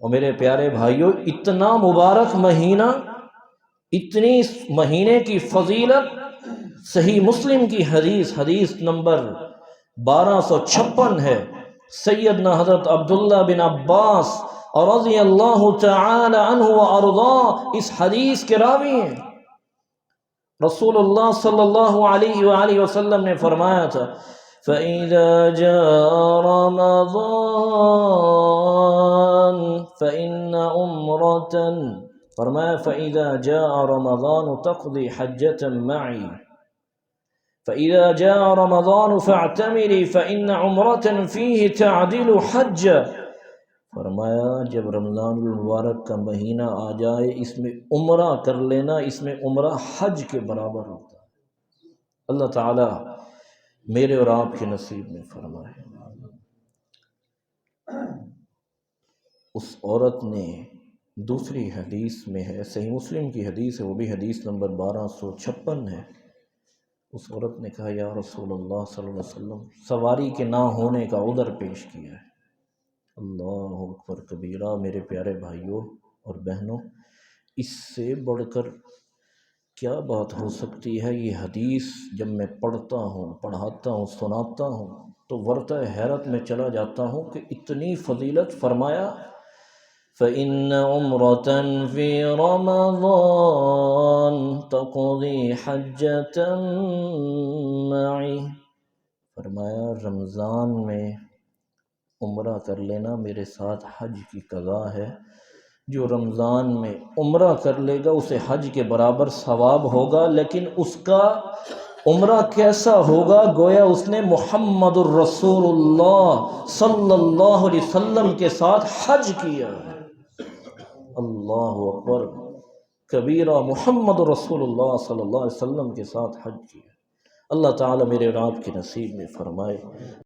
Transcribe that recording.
اور میرے پیارے بھائیوں، اتنا مبارک مہینہ، اتنی مہینے کی فضیلت، صحیح مسلم کی حدیث نمبر 1256 ہے۔ سیدنا حضرت عبداللہ بن عباس اور رضی اللہ تعالی عنہ وارضاہ اس حدیث کے راوی ہیں۔ رسول اللہ صلی اللہ علیہ وآلہ وسلم نے فرمایا تھا فَإِذَا جَاءَ رَمَضَانُ فَإِنَّ عُمْرَةً، فرمایا فَإِذَا جَاءَ رَمَضَانُ تَقْضِي حَجَّةً مَعِي فَإِذَا جَاءَ رَمَضَانُ فَاعْتَمِرِي فَإِنَّ عُمْرَةً فِيهِ تَعْدِلُ حَجَّةً، فرمایا جب رمضان المبارک کا مہینہ آ جائے اس میں عمرہ کر لینا، اس میں عمرہ حج کے برابر ہوتا ہے۔ اللہ تعالی میرے اور آپ کے نصیب میں فرمائے۔ اس عورت نے دوسری حدیث میں ہے، صحیح مسلم کی حدیث ہے، وہ بھی حدیث نمبر 1256 ہے۔ اس عورت نے کہا یا رسول اللہ صلی اللہ علیہ وسلم، سواری کے نہ ہونے کا عذر پیش کیا ہے۔ اللہ اکبر کبیرہ، میرے پیارے بھائیوں اور بہنوں، اس سے بڑھ کر کیا بات ہو سکتی ہے؟ یہ حدیث جب میں پڑھتا ہوں، پڑھاتا ہوں، سناتا ہوں تو ورطہ حیرت میں چلا جاتا ہوں کہ اتنی فضیلت۔ فرمایا فَإِنَّ عُمْرَةً فِي رَمَضَانَ تَقْضِي حَجَّةً مَعِي، فرمایا رمضان میں عمرہ کر لینا میرے ساتھ حج کی قضا ہے۔ جو رمضان میں عمرہ کر لے گا اسے حج کے برابر ثواب ہوگا، لیکن اس کا عمرہ کیسا ہوگا؟ گویا اس نے محمد الرسول اللہ صلی اللہ علیہ وسلم کے ساتھ حج کیا ہے۔ اللہ اکبر کبیرہ، محمد رسول اللہ صلی اللہ علیہ وسلم کے ساتھ حج کیا۔ اللہ تعالی میرے اور آپ کے نصیب میں فرمائے۔